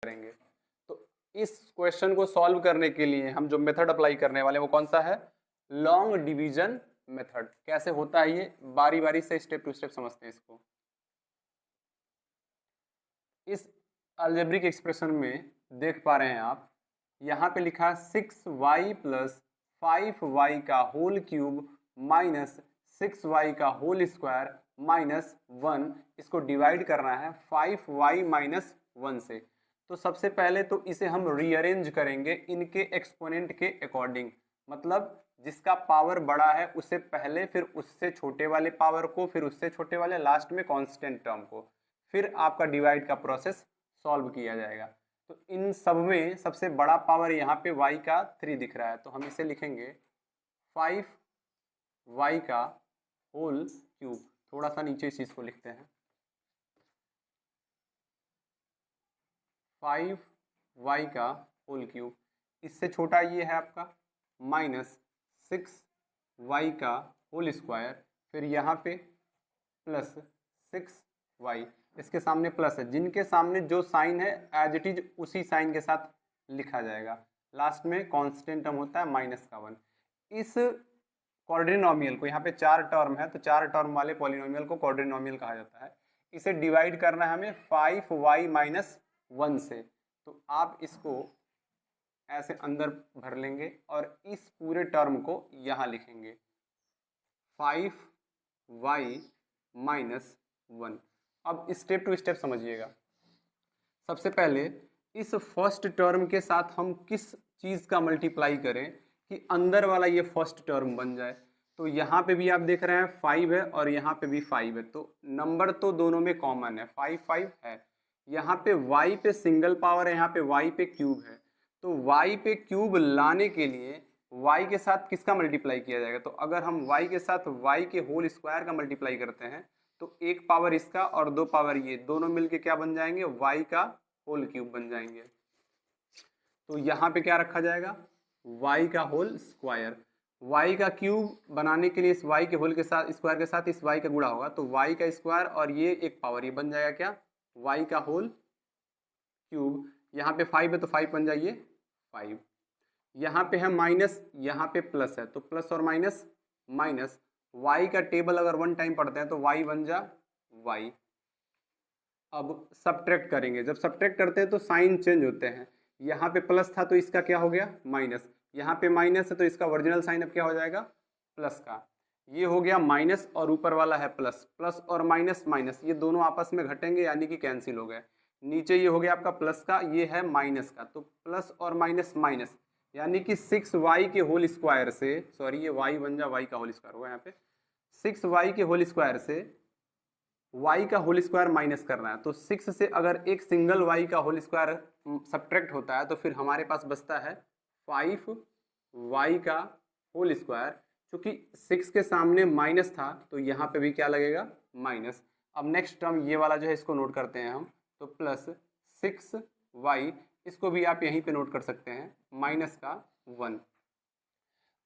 करेंगे। तो इस क्वेश्चन को सॉल्व करने के लिए हम जो मेथड अप्लाई करने वाले हैं वो कौन सा है, लॉन्ग डिवीजन मेथड। कैसे होता है ये, बारी बारी से स्टेप टू स्टेप समझते हैं इसको। इस अलजेब्रिक एक्सप्रेशन में देख पा रहे हैं आप, यहाँ पे लिखा 6y प्लस 5y का होल क्यूब माइनस 6y का होल स्क्वायर माइनस 1। इसको डिवाइड करना है 5y माइनस 1 से। तो सबसे पहले तो इसे हम रीअरेंज करेंगे इनके एक्सपोनेंट के अकॉर्डिंग, मतलब जिसका पावर बड़ा है उससे पहले, फिर उससे छोटे वाले पावर को, फिर उससे छोटे वाले, लास्ट में कांस्टेंट टर्म को, फिर आपका डिवाइड का प्रोसेस सॉल्व किया जाएगा। तो इन सब में सबसे बड़ा पावर यहाँ पे y का 3 दिख रहा है, तो हम इसे लिखेंगे 5y का होल क्यूब। थोड़ा सा नीचे इस चीज को लिखते हैं, 5y का होल क्यूब। इससे छोटा ये है आपका माइनस 6y का होल स्क्वायर, फिर यहाँ पे प्लस 6y, इसके सामने प्लस है, जिनके सामने जो साइन है एज इट इज उसी साइन के साथ लिखा जाएगा। लास्ट में कांस्टेंट टर्म होता है माइनस का 1। इस क्वाड्रिनोमियल को, यहाँ पे 4 टर्म है तो 4 टर्म वाले पॉलिनोमियल को क्वाड्रिनोमियल कहा जाता है। इसे डिवाइड करना है हमें 5y माइनस 1 से। तो आप इसको ऐसे अंदर भर लेंगे और इस पूरे टर्म को यहाँ लिखेंगे 5y माइनस 1। अब स्टेप टू स्टेप समझिएगा। सबसे पहले इस फर्स्ट टर्म के साथ हम किस चीज़ का मल्टीप्लाई करें कि अंदर वाला ये फर्स्ट टर्म बन जाए। तो यहाँ पे भी आप देख रहे हैं 5 है और यहाँ पे भी 5 है, तो नंबर तो दोनों में कॉमन है, 5 5 है। यहाँ पे y पे सिंगल पावर है, यहाँ पे y पे क्यूब है। तो y पे क्यूब लाने के लिए y के साथ किसका मल्टीप्लाई किया जाएगा। तो अगर हम y के साथ y के होल स्क्वायर का मल्टीप्लाई करते हैं तो एक पावर इसका और 2 पावर ये, दोनों मिलके क्या बन जाएंगे, y का होल क्यूब बन जाएंगे। तो यहाँ पे क्या रखा जाएगा, y का होल स्क्वायर। y का क्यूब बनाने के लिए इस y के होल के साथ, स्क्वायर के साथ इस y का गुणा होगा, तो y का स्क्वायर और ये एक पावर, ये बन जाएगा क्या, y का होल क्यूब। यहाँ पे 5 है तो 5 बन जाइए 5। यहाँ पे है माइनस, यहाँ पे प्लस है, तो प्लस और माइनस माइनस। y का टेबल अगर 1 टाइम पढ़ते हैं तो y बन जा y। अब सब्ट्रैक्ट करेंगे, जब सब्ट्रैक्ट करते हैं तो साइन चेंज होते हैं। यहाँ पे प्लस था तो इसका क्या हो गया माइनस, यहाँ पे माइनस है तो इसका ओरिजिनल साइन अब क्या हो जाएगा प्लस का। ये हो गया माइनस और ऊपर वाला है प्लस, प्लस और माइनस माइनस, ये दोनों आपस में घटेंगे यानी कि कैंसिल हो गए। नीचे ये हो गया आपका प्लस का, ये है माइनस का, तो प्लस और माइनस माइनस, यानी कि 6y के होल स्क्वायर से, सॉरी ये y बन जा y का होल स्क्वायर हुआ यहाँ पे, 6y के होल स्क्वायर से y का होल स्क्वायर माइनस करना है। तो 6 से अगर एक सिंगल y का होल स्क्वायर सब्ट्रैक्ट होता है तो फिर हमारे पास बचता है 5y का होल स्क्वायर। क्योंकि 6 के सामने माइनस था तो यहाँ पे भी क्या लगेगा माइनस। अब नेक्स्ट टर्म ये वाला जो है इसको नोट करते हैं हम, तो प्लस 6y, इसको भी आप यहीं पे नोट कर सकते हैं, माइनस का 1।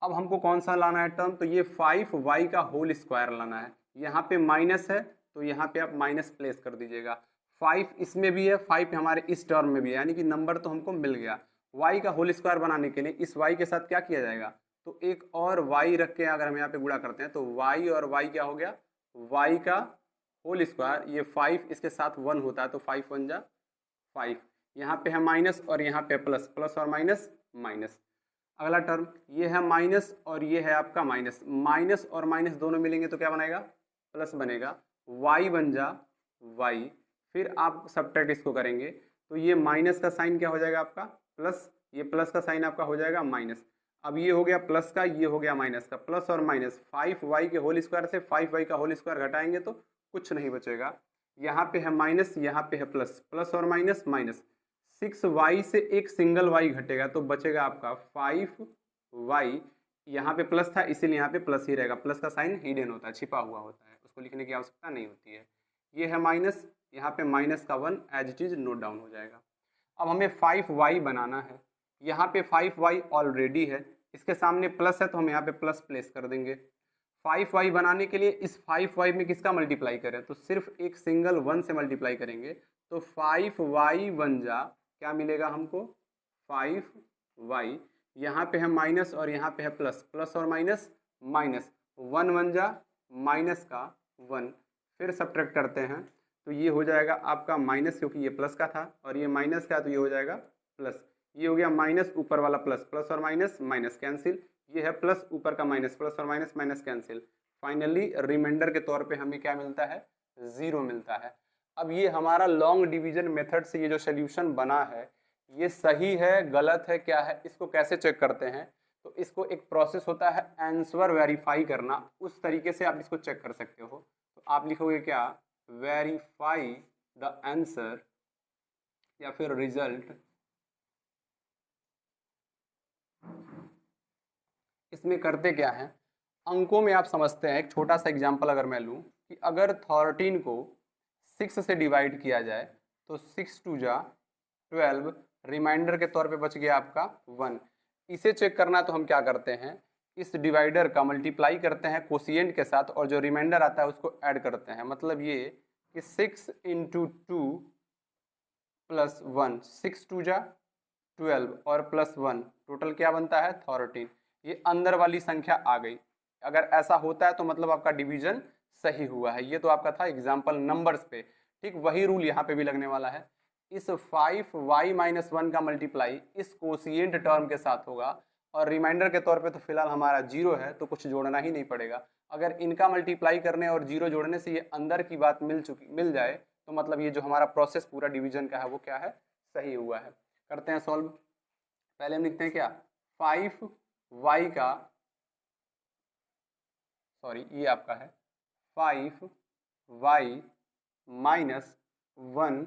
अब हमको कौन सा लाना है टर्म, तो ये 5y का होल स्क्वायर लाना है। यहाँ पे माइनस है तो यहाँ पे आप माइनस प्लेस कर दीजिएगा। 5 इसमें भी है, 5 हमारे इस टर्म में भी है, यानी कि नंबर तो हमको मिल गया। y का होल स्क्वायर बनाने के लिए इस y के साथ क्या किया जाएगा, तो एक और y रख के अगर हम यहाँ पे गुणा करते हैं तो y और y क्या हो गया, y का होल स्क्वायर, ये 5 इसके साथ 1 होता है तो 5 1 जा 5। यहाँ पे है माइनस और यहाँ पे प्लस, प्लस और माइनस माइनस। अगला टर्म ये है माइनस और ये है आपका माइनस, माइनस और माइनस दोनों मिलेंगे तो क्या बनेगा प्लस बनेगा, y बन जा y। फिर आप सब्ट्रैक्ट इसको करेंगे तो ये माइनस का साइन क्या हो जाएगा आपका प्लस, ये प्लस का साइन आपका हो जाएगा माइनस। अब ये हो गया प्लस का, ये हो गया माइनस का, प्लस और माइनस, 5y के होल स्क्वायर से 5y का होल स्क्वायर घटाएंगे तो कुछ नहीं बचेगा। यहाँ पे है माइनस, यहाँ पे है प्लस, प्लस और माइनस माइनस। 6y से एक सिंगल y घटेगा तो बचेगा आपका 5y। यहाँ पे प्लस था इसीलिए यहाँ पे प्लस ही रहेगा, प्लस का साइन हिडन होता है, छिपा हुआ होता है, उसको लिखने की आवश्यकता नहीं होती है। ये है माइनस, यहाँ पे माइनस का 1 as it is note down हो जाएगा। अब हमें 5y बनाना है, यहाँ पे 5y ऑलरेडी है, इसके सामने प्लस है तो हम यहाँ पे प्लस प्लेस कर देंगे। 5y बनाने के लिए इस 5y में किसका मल्टीप्लाई करें, तो सिर्फ एक सिंगल 1 से मल्टीप्लाई करेंगे तो 5y बन जा क्या मिलेगा हमको 5y, यहाँ पे है माइनस और यहाँ पे है प्लस, प्लस और माइनस माइनस, 1 1 जा माइनस का 1, फिर सब्ट्रैक्ट करते हैं तो ये हो जाएगा आपका माइनस, क्योंकि ये प्लस का था और ये माइनस का, तो ये हो जाएगा प्लस। ये हो गया माइनस, ऊपर वाला प्लस, प्लस और माइनस माइनस कैंसिल, ये है प्लस ऊपर का माइनस, प्लस और minus minus cancel. Finally reminder के तौर पे हमें क्या मिलता है, 0 मिलता है। अब ये हमारा लॉन्ग डिवीजन मेथड से ये जो सोल्यूशन बना है ये सही है गलत है क्या है, इसको कैसे चेक करते हैं, तो इसको एक प्रोसेस होता है आंसर वेरीफाई करना, उस तरीके से आप इसको चेक कर सकते हो। तो आप लिखोगे क्या, वेरीफाई द आंसर या फिर रिजल्ट। इसमें करते क्या है, अंकों में आप समझते हैं, एक छोटा सा एग्जांपल अगर मैं लूं कि अगर 13 को 6 से डिवाइड किया जाए तो 6 2 जा 12, रिमाइंडर के तौर पे बच गया आपका 1। इसे चेक करना तो हम क्या करते हैं, इस डिवाइडर का मल्टीप्लाई करते हैं कोशिएंट के साथ और जो रिमाइंडर आता है उसको ऐड करते हैं। मतलब ये कि 6 × 2 + 1, 6 2 जा 12 और +1 टोटल क्या बनता है 13। ये अंदर वाली संख्या आ गई। अगर ऐसा होता है तो मतलब आपका डिवीजन सही हुआ है। ये तो आपका था एग्जाम्पल नंबर्स पे, ठीक वही रूल यहाँ पे भी लगने वाला है। इस 5y - 1 का मल्टीप्लाई इस कोशिएंट टर्म के साथ होगा और रिमाइंडर के तौर पे तो फिलहाल हमारा 0 है तो कुछ जोड़ना ही नहीं पड़ेगा। अगर इनका मल्टीप्लाई करने और 0 जोड़ने से ये अंदर की बात मिल जाए तो मतलब ये जो हमारा प्रोसेस पूरा डिवीजन का है वो क्या है, सही हुआ है। करते हैं सॉल्व। पहले हम लिखते हैं क्या, 5y का, सॉरी ये आपका है 5y - 1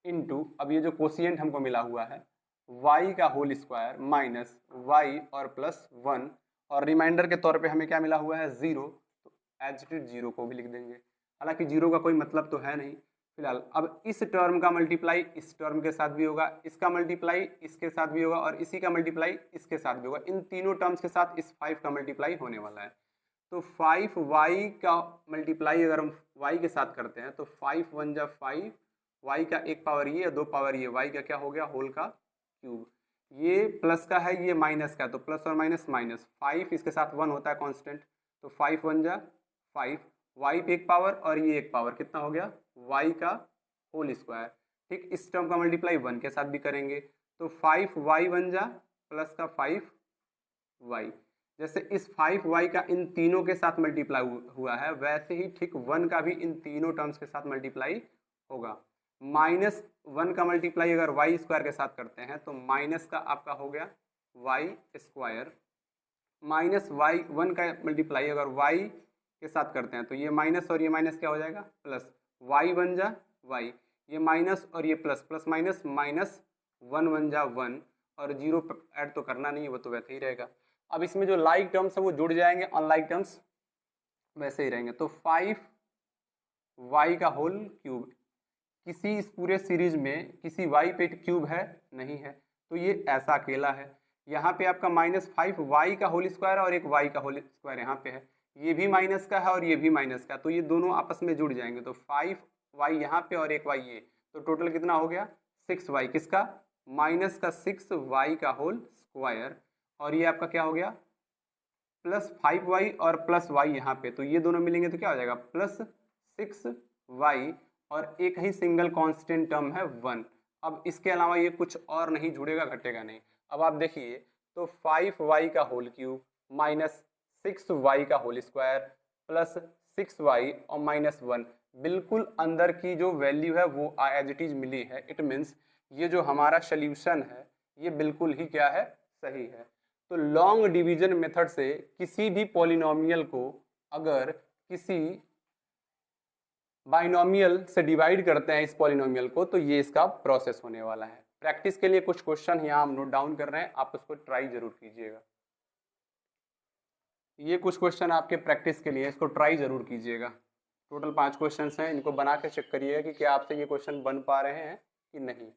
इंटू, अब ये जो कोशिएंट हमको मिला हुआ है y का होल स्क्वायर माइनस y और +1 और रिमाइंडर के तौर पे हमें क्या मिला हुआ है 0, तो एज इट इज 0 को भी लिख देंगे। हालांकि 0 का कोई मतलब तो है नहीं फिलहाल। अब इस टर्म का मल्टीप्लाई इस टर्म के साथ भी होगा, इसका मल्टीप्लाई इसके साथ भी होगा और इसी का मल्टीप्लाई इसके साथ भी होगा। इन तीनों टर्म्स के साथ इस 5 का मल्टीप्लाई होने वाला है। तो 5y का मल्टीप्लाई अगर हम y के साथ करते हैं तो 5 1 जा 5, y का एक पावर ये 2 पावर ये, y का क्या हो गया होल का क्यूब। ये प्लस का है ये माइनस का, तो प्लस और माइनस माइनस, 5 इसके साथ 1 होता है कांस्टेंट, तो 5 1 जा 5, y पे एक पावर और ये एक पावर, कितना हो गया y का होल स्क्वायर। ठीक, इस टर्म का मल्टीप्लाई 1 के साथ भी करेंगे तो 5y 1 जा प्लस का 5y। जैसे इस 5y का इन तीनों के साथ मल्टीप्लाई हुआ है वैसे ही ठीक 1 का भी इन तीनों टर्म्स के साथ मल्टीप्लाई होगा। -1 का मल्टीप्लाई अगर y स्क्वायर के साथ करते हैं तो माइनस का आपका हो गया y स्क्वायर, -y1 का मल्टीप्लाई अगर y के साथ करते हैं तो ये माइनस और ये माइनस क्या हो जाएगा प्लस, y 1 जा y, ये माइनस और ये प्लस, प्लस माइनस माइनस, 1 1 जा 1 और 0 ऐड तो करना नहीं है वो तो वैसे ही रहेगा। अब इसमें जो लाइक टर्म्स है वो जुड़ जाएंगे, अनलाइक टर्म्स वैसे ही रहेंगे। तो 5y का होल क्यूब, किसी इस पूरे सीरीज में किसी y पे क्यूब है नहीं है तो ये ऐसा अकेला है। यहाँ पे आपका -5y का होल स्क्वायर और एक y का होल स्क्वायर यहाँ पे है, ये भी माइनस का है और ये भी माइनस का, तो ये दोनों आपस में जुड़ जाएंगे। तो 5y यहाँ पे और एक y ये, तो टोटल कितना हो गया 6y, किसका माइनस का 6y का होल स्क्वायर, और ये आपका क्या हो गया +5y और +y यहाँ पे, तो ये दोनों मिलेंगे तो क्या हो जाएगा +6y और एक ही सिंगल कांस्टेंट टर्म है 1। अब इसके अलावा ये कुछ और नहीं जुड़ेगा घटेगा नहीं। अब आप देखिए तो 5y का होल क्यूब -6y का होल स्क्वायर +6y और -1, बिल्कुल अंदर की जो वैल्यू है वो एज इट इज मिली है। इट मीन्स ये जो हमारा सोल्यूशन है ये बिल्कुल ही क्या है, सही है। तो लॉन्ग डिवीजन मेथड से किसी भी पॉलिनोमियल को अगर किसी बाइनोमियल से डिवाइड करते हैं इस पॉलिनोमियल को तो ये इसका प्रोसेस होने वाला है। प्रैक्टिस के लिए कुछ क्वेश्चन यहाँ हम नोट डाउन कर रहे हैं, आप उसको ट्राई जरूर कीजिएगा। ये कुछ क्वेश्चन आपके प्रैक्टिस के लिए, इसको ट्राई जरूर कीजिएगा। टोटल 5 क्वेश्चन हैं, इनको बना के चेक करिएगा कि क्या आपसे ये क्वेश्चन बन पा रहे हैं कि नहीं।